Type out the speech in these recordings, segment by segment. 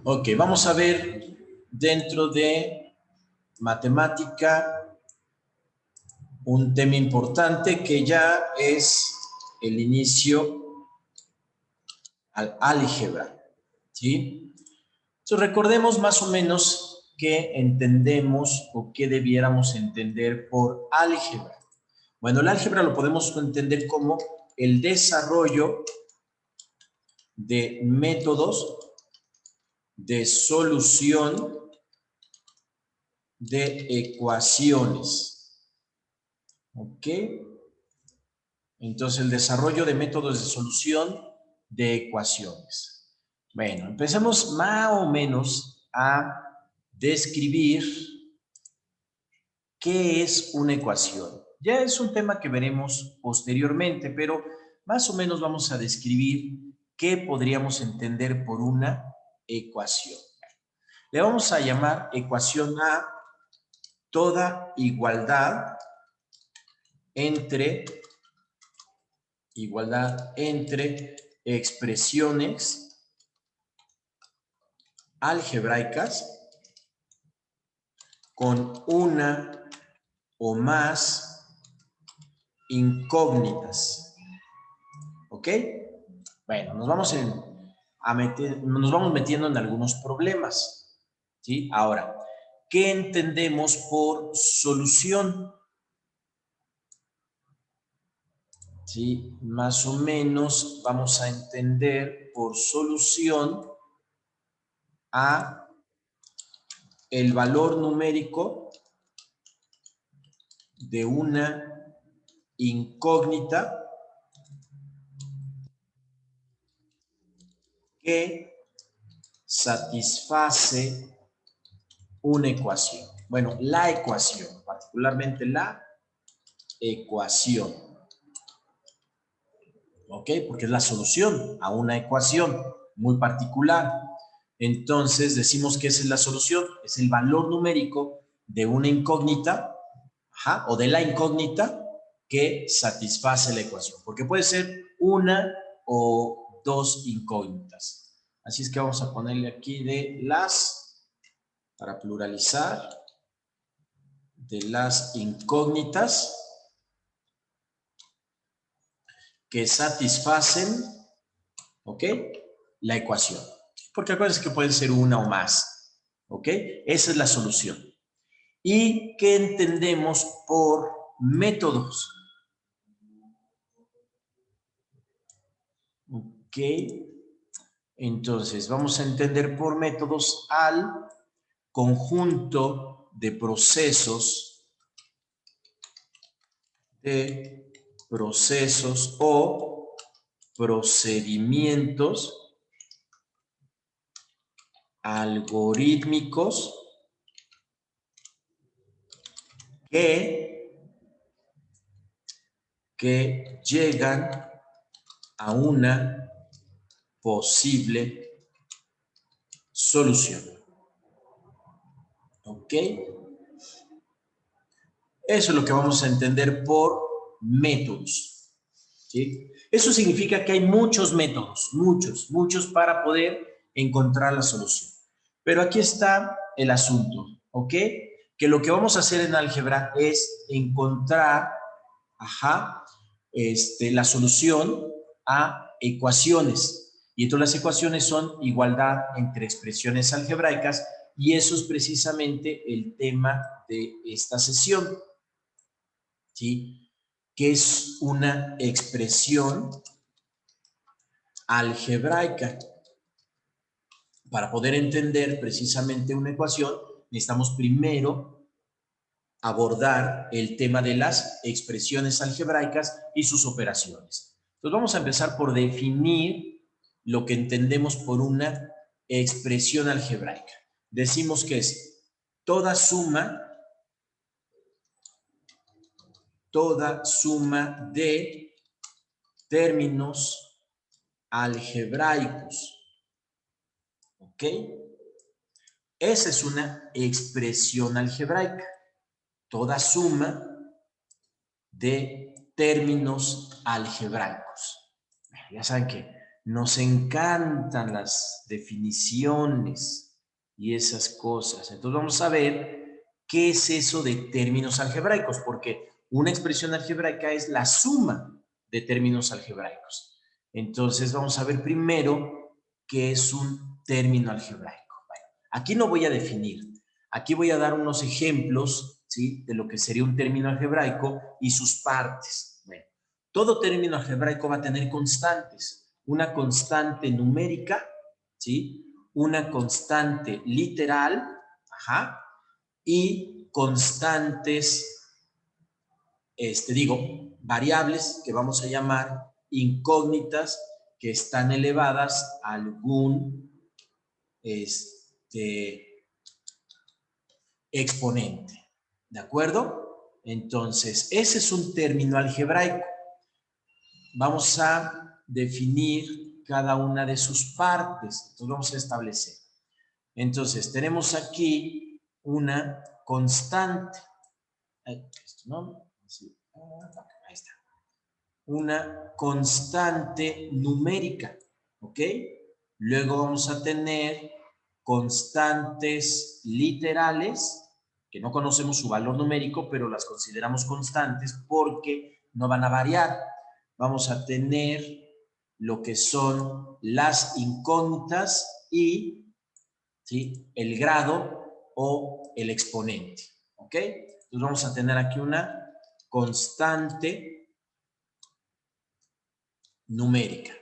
Ok, vamos a ver dentro de matemática un tema importante que ya es el inicio al álgebra, ¿sí? Entonces recordemos más o menos qué entendemos o qué debiéramos entender por álgebra. Bueno, el álgebra lo podemos entender como el desarrollo de métodos de solución de ecuaciones. ¿Ok? Entonces, el desarrollo de métodos de solución de ecuaciones. Bueno, empecemos más o menos a describir qué es una ecuación. Ya es un tema que veremos posteriormente, pero más o menos vamos a describir qué podríamos entender por una ecuación. Le vamos a llamar ecuación a toda igualdad entre expresiones algebraicas con una o más incógnitas. ¿Ok? Bueno, nos vamos metiendo en algunos problemas. ¿Sí? Ahora, ¿qué entendemos por solución? ¿Sí? Más o menos vamos a entender por solución a el valor numérico de una incógnita que satisface una ecuación. Bueno, la ecuación, particularmente la ecuación. ¿Ok? Porque es la solución a una ecuación muy particular. Entonces decimos que esa es la solución, es el valor numérico de una incógnita, o de la incógnita que satisface la ecuación. Porque puede ser una o dos incógnitas. Así es que vamos a ponerle aquí de las, para pluralizar, de las incógnitas que satisfacen, ¿ok?, la ecuación. Porque acuérdense que pueden ser una o más, ¿ok? Esa es la solución. ¿Y qué entendemos por métodos? ¿Ok? Entonces, vamos a entender por métodos al conjunto de procesos o procedimientos algorítmicos que llegan a una posible solución. ¿Ok? Eso es lo que vamos a entender por métodos. ¿Sí? Eso significa que hay muchos métodos, muchos para poder encontrar la solución. Pero aquí está el asunto, ¿ok? Que lo que vamos a hacer en álgebra es encontrar, la solución a ecuaciones. Y entonces las ecuaciones son igualdad entre expresiones algebraicas y eso es precisamente el tema de esta sesión. ¿Sí? Que es una expresión algebraica. Para poder entender precisamente una ecuación, necesitamos primero abordar el tema de las expresiones algebraicas y sus operaciones. Entonces vamos a empezar por definir lo que entendemos por una expresión algebraica. Decimos que es toda suma de términos algebraicos. ¿Ok? Esa es una expresión algebraica. Toda suma de términos algebraicos. Ya saben que Nos encantan las definiciones y esas cosas. Entonces vamos a ver qué es eso de términos algebraicos, porque una expresión algebraica es la suma de términos algebraicos. Entonces vamos a ver primero qué es un término algebraico. Bueno, aquí no voy a definir, aquí voy a dar unos ejemplos, ¿sí?, de lo que sería un término algebraico y sus partes. Bueno, todo término algebraico va a tener constantes. Una constante numérica, ¿sí?, una constante literal, ajá, y constantes, variables que vamos a llamar incógnitas, que están elevadas a algún exponente. ¿De acuerdo? Entonces, ese es un término algebraico. Vamos a definir cada una de sus partes. Entonces, vamos a establecer. Entonces, tenemos aquí una constante. Esto, ¿no? Ahí está. Una constante numérica, ¿ok? Luego vamos a tener constantes literales, que no conocemos su valor numérico, pero las consideramos constantes porque no van a variar. Vamos a tener lo que son las incógnitas y, ¿sí?, el grado o el exponente, ¿ok? Entonces vamos a tener aquí una constante numérica.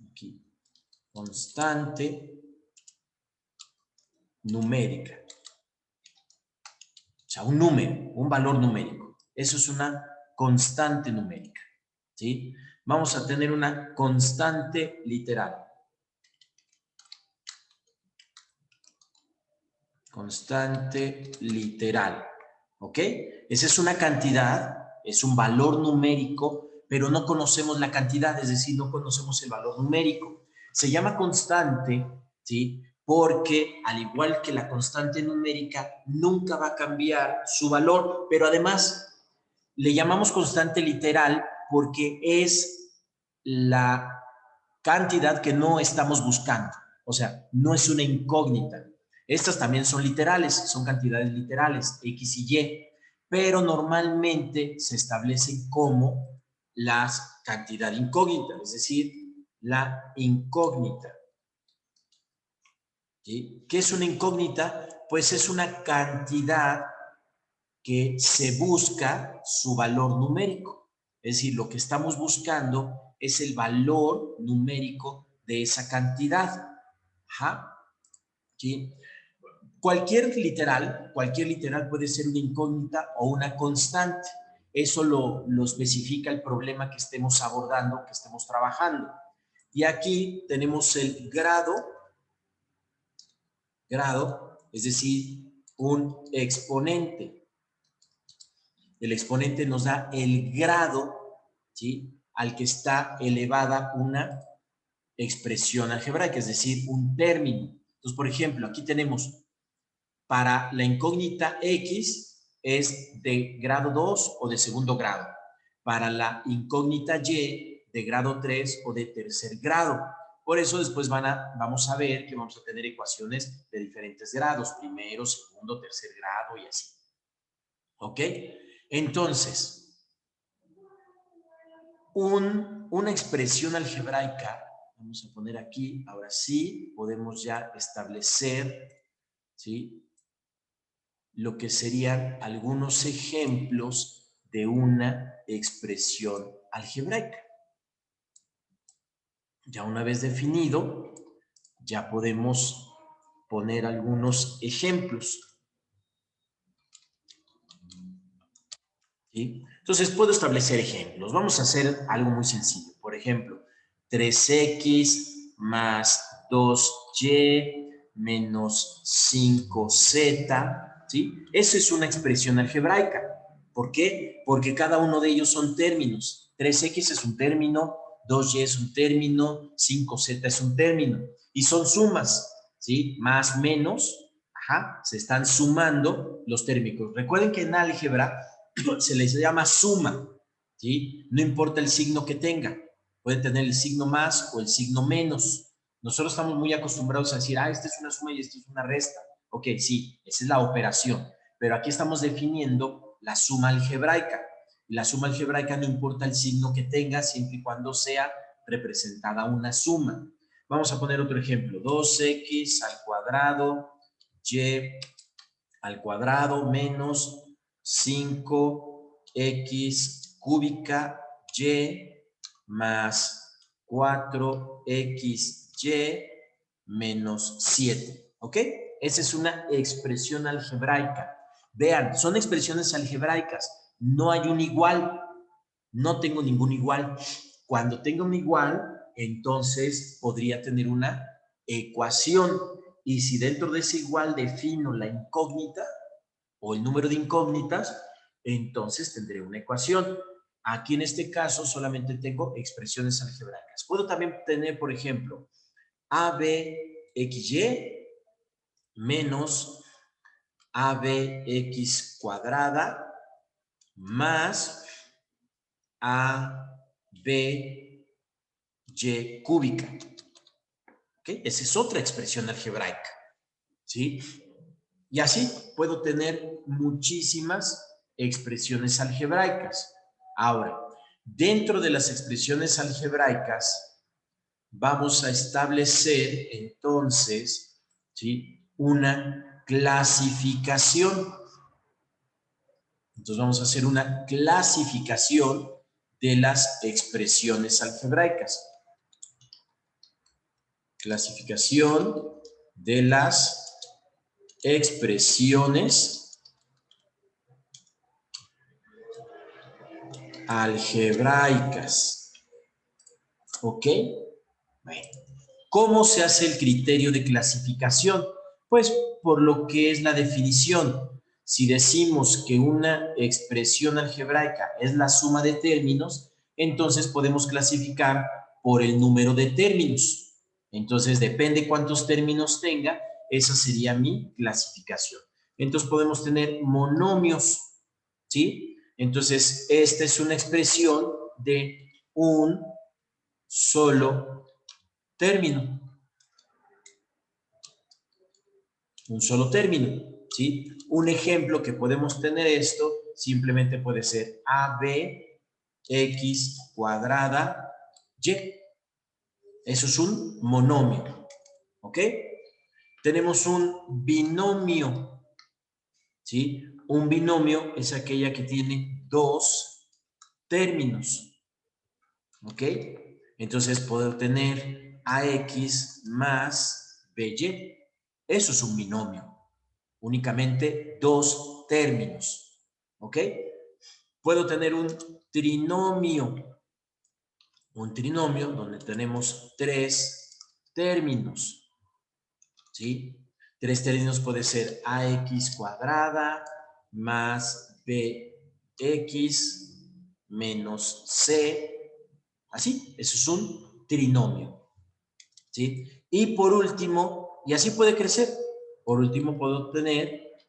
Aquí, constante numérica. O sea, un número, un valor numérico. Eso es una constante numérica, ¿sí? Vamos a tener una constante literal. Constante literal, ¿ok? Esa es una cantidad, es un valor numérico, pero no conocemos la cantidad, es decir, no conocemos el valor numérico. Se llama constante, ¿sí?, porque al igual que la constante numérica, nunca va a cambiar su valor, pero además le llamamos constante literal porque es la cantidad que no estamos buscando, o sea, no es una incógnita. Estas también son literales, son cantidades literales, X y Y, pero normalmente se establecen como las cantidad incógnita, es decir, la incógnita. ¿Sí? ¿Qué es una incógnita? Pues es una cantidad que se busca su valor numérico. Es decir, lo que estamos buscando es el valor numérico de esa cantidad. Ajá. ¿Sí? Cualquier literal puede ser una incógnita o una constante. Eso lo especifica el problema que estemos abordando, que estemos trabajando. Y aquí tenemos el grado, es decir, un exponente. El exponente nos da el grado, ¿sí?, al que está elevada una expresión algebraica, es decir, un término. Entonces, por ejemplo, aquí tenemos para la incógnita X es de grado 2 o de segundo grado. Para la incógnita Y de grado 3 o de tercer grado. Por eso después vamos a ver que vamos a tener ecuaciones de diferentes grados, primero, segundo, tercer grado y así. ¿Ok? Entonces, una expresión algebraica, vamos a poner aquí, ahora sí, podemos ya establecer, ¿sí?, lo que serían algunos ejemplos de una expresión algebraica. Ya una vez definido, ya podemos poner algunos ejemplos. ¿Sí? Entonces, puedo establecer ejemplos. Vamos a hacer algo muy sencillo. Por ejemplo, 3x más 2y menos 5z, ¿sí? Esa es una expresión algebraica. ¿Por qué? Porque cada uno de ellos son términos. 3x es un término, 2y es un término, 5z es un término. Y son sumas, ¿sí? Más, menos, ajá, se están sumando los térmicos. Recuerden que en álgebra se les llama suma, ¿sí? No importa el signo que tenga. Puede tener el signo más o el signo menos. Nosotros estamos muy acostumbrados a decir, esta es una suma y esta es una resta. Ok, sí, esa es la operación. Pero aquí estamos definiendo la suma algebraica. La suma algebraica no importa el signo que tenga, siempre y cuando sea representada una suma. Vamos a poner otro ejemplo. 2x al cuadrado, y al cuadrado menos 5x cúbica y más 4xy menos 7. ¿Ok? Esa es una expresión algebraica. Vean, son expresiones algebraicas. No hay un igual. No tengo ningún igual. Cuando tenga un igual, entonces podría tener una ecuación. Y si dentro de ese igual defino la incógnita o el número de incógnitas, entonces tendré una ecuación. Aquí en este caso solamente tengo expresiones algebraicas. Puedo también tener, por ejemplo, ABXY menos ABX cuadrada más ABY cúbica. ¿Okay? Esa es otra expresión algebraica. ¿Sí? Y así puedo tener muchísimas expresiones algebraicas. Ahora, dentro de las expresiones algebraicas, vamos a establecer entonces, ¿sí?, una clasificación. Entonces vamos a hacer una clasificación de las expresiones algebraicas. Clasificación de las expresiones algebraicas. ¿Ok? Bueno. ¿Cómo se hace el criterio de clasificación? Pues por lo que es la definición. Si decimos que una expresión algebraica es la suma de términos, entonces podemos clasificar por el número de términos. Entonces, depende cuántos términos tenga, esa sería mi clasificación. Entonces, podemos tener monomios, ¿sí? Entonces, esta es una expresión de un solo término. Un solo término, ¿sí? Un ejemplo que podemos tener esto simplemente puede ser ABX cuadrada Y. Eso es un monomio, ¿ok? Tenemos un binomio, ¿sí? Un binomio es aquella que tiene dos términos, ¿ok? Entonces puedo tener AX más BY. Eso es un binomio. Únicamente dos términos, ¿ok? Puedo tener un trinomio donde tenemos tres términos, ¿sí? Tres términos puede ser AX cuadrada más BX menos C, así, eso es un trinomio, ¿sí? Y por último, y así puede crecer, por último puedo tener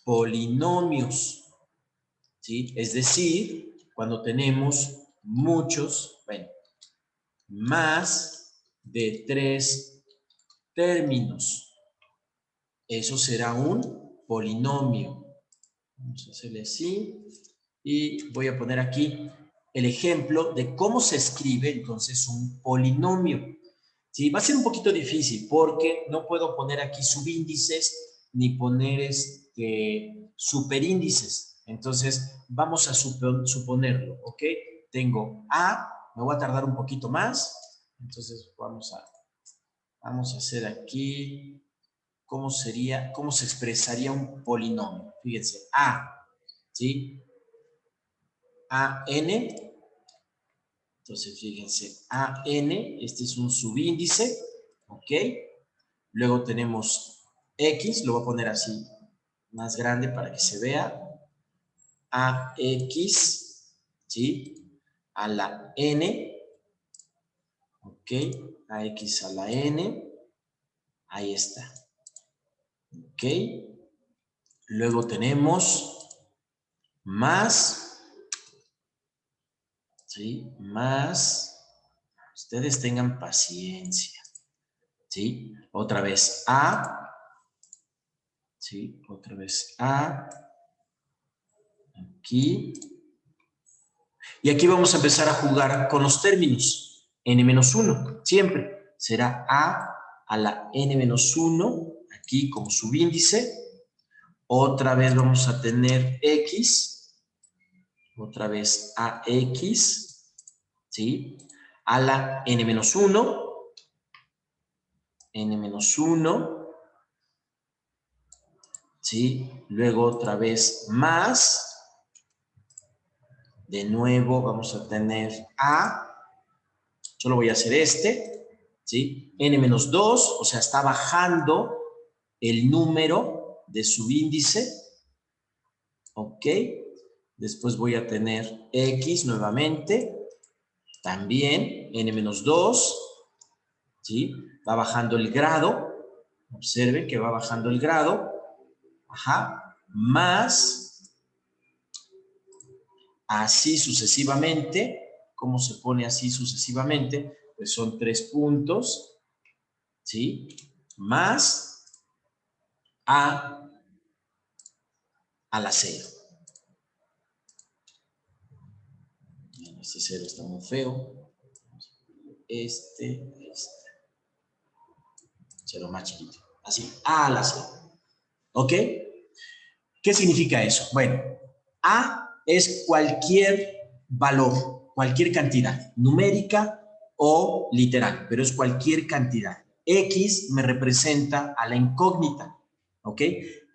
polinomios, ¿sí? Es decir, cuando tenemos muchos, bueno, más de tres términos, eso será un polinomio. Vamos a hacerle así y voy a poner aquí el ejemplo de cómo se escribe entonces un polinomio. Sí, va a ser un poquito difícil porque no puedo poner aquí subíndices ni poner superíndices. Entonces, vamos a suponerlo, ¿ok? Tengo A, me voy a tardar un poquito más. Entonces, vamos a hacer aquí cómo se expresaría un polinomio. Fíjense, A, ¿sí? AN. Entonces, fíjense, AN, este es un subíndice, ¿ok? Luego tenemos X, lo voy a poner así, más grande para que se vea. AX, ¿sí? A la N, ¿ok? AX a la N, ahí está, ¿ok? Luego tenemos más, ¿sí? Más Ustedes tengan paciencia. ¿Sí? Otra vez A. ¿Sí? Otra vez A. Aquí. Y aquí vamos a empezar a jugar con los términos. N-1, siempre. Será a la N-1, aquí como subíndice. Otra vez vamos a tener X. Otra vez AX. ¿Sí? A la N-1. N-1. ¿Sí? Luego otra vez más. De nuevo vamos a tener A. Solo voy a hacer ¿sí? N-2, o sea, está bajando el número de subíndice. Ok. Después voy a tener X nuevamente. También N-2. ¿Sí? Va bajando el grado. Observen que va bajando el grado. Ajá. Más. Así sucesivamente. ¿Cómo se pone así sucesivamente? Pues son 3 puntos. ¿Sí? Más a la 0. Este 0 está muy feo. Este. 0 más chiquito. Así, a la 0. ¿Ok? ¿Qué significa eso? Bueno, a es cualquier valor, cualquier cantidad, numérica o literal, pero es cualquier cantidad. X me representa a la incógnita. ¿Ok?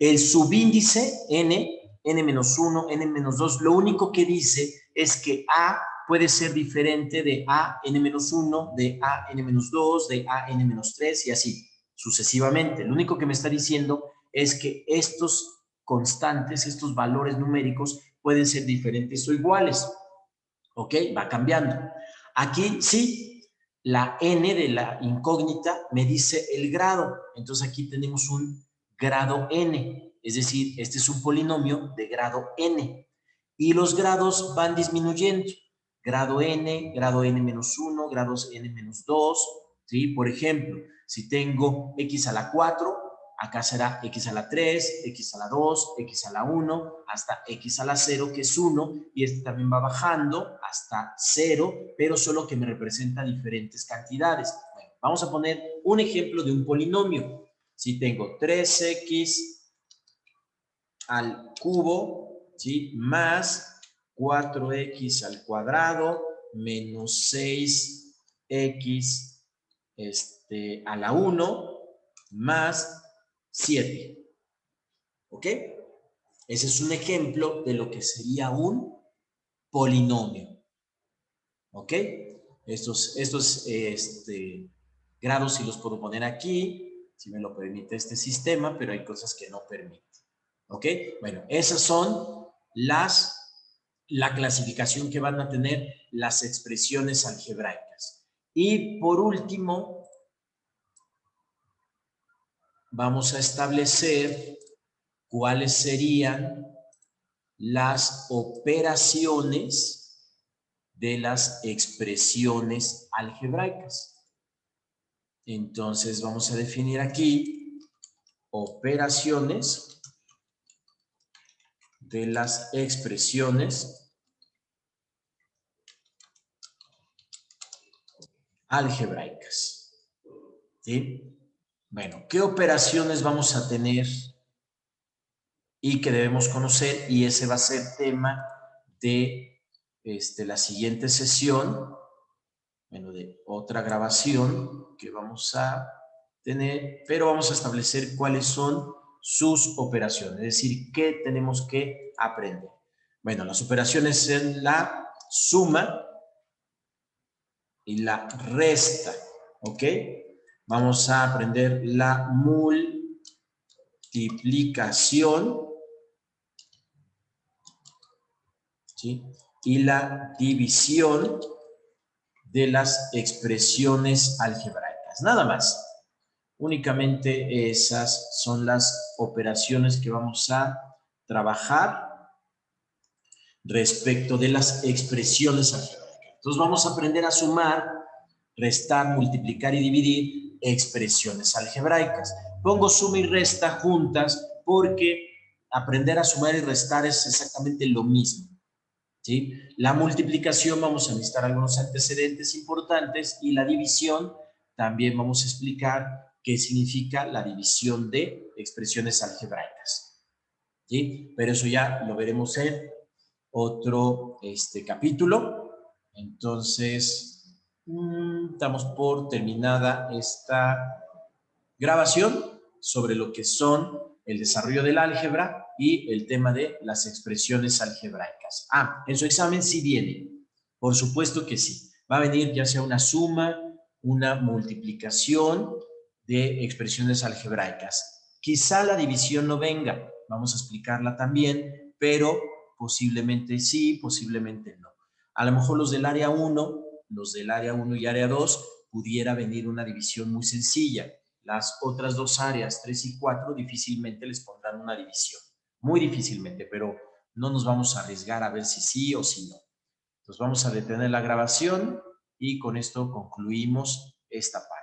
El subíndice n, n-1, n-2, lo único que dice es que a puede ser diferente de a n-1, de a n-2, de a n-3 y así sucesivamente. Lo único que me está diciendo es que estos constantes, estos valores numéricos pueden ser diferentes o iguales. ¿Ok? Va cambiando. Aquí sí, la n de la incógnita me dice el grado. Entonces aquí tenemos un grado n. Es decir, este es un polinomio de grado n. Y los grados van disminuyendo. Grado n, grado n-1, grados n-2. ¿Sí? Por ejemplo, si tengo x a la 4, acá será x a la 3, x a la 2, x a la 1, hasta x a la 0, que es 1, y este también va bajando hasta 0, pero solo que me representa diferentes cantidades. Bueno, vamos a poner un ejemplo de un polinomio. Si tengo 3x al cubo, ¿sí? Más 4x al cuadrado menos 6x a la 1 más 7. ¿Ok? Ese es un ejemplo de lo que sería un polinomio. ¿Ok? Estos grados sí los puedo poner aquí, si me lo permite este sistema, pero hay cosas que no permite. ¿Ok? Bueno, esas son la clasificación que van a tener las expresiones algebraicas. Y por último, vamos a establecer cuáles serían las operaciones de las expresiones algebraicas. Entonces vamos a definir aquí operaciones de las expresiones algebraicas. ¿Sí? Bueno, ¿qué operaciones vamos a tener y que debemos conocer? Y ese va a ser tema de la siguiente sesión, bueno, de otra grabación que vamos a tener, pero vamos a establecer cuáles son sus operaciones, es decir, qué tenemos que aprender. Bueno, las operaciones son la suma y la resta, ¿ok? Vamos a aprender la multiplicación, ¿sí? Y la división de las expresiones algebraicas. Nada más. Únicamente esas son las operaciones que vamos a trabajar respecto de las expresiones algebraicas. Entonces vamos a aprender a sumar restar, multiplicar y dividir, expresiones algebraicas. Pongo suma y resta juntas porque aprender a sumar y restar es exactamente lo mismo, ¿sí? La multiplicación vamos a necesitar algunos antecedentes importantes y la división también vamos a explicar qué significa la división de expresiones algebraicas, ¿sí? Pero eso ya lo veremos en otro capítulo. Entonces, damos por terminada esta grabación sobre lo que son el desarrollo del álgebra y el tema de las expresiones algebraicas. En su examen sí viene, por supuesto que sí. Va a venir ya sea una suma, una multiplicación de expresiones algebraicas. Quizá la división no venga, vamos a explicarla también, pero posiblemente sí, posiblemente no. A lo mejor los del área 1 y área 2 pudiera venir una división muy sencilla. Las otras dos áreas, 3 y 4, difícilmente les pondrán una división. Muy difícilmente, pero no nos vamos a arriesgar a ver si sí o si no. Entonces vamos a detener la grabación y con esto concluimos esta parte.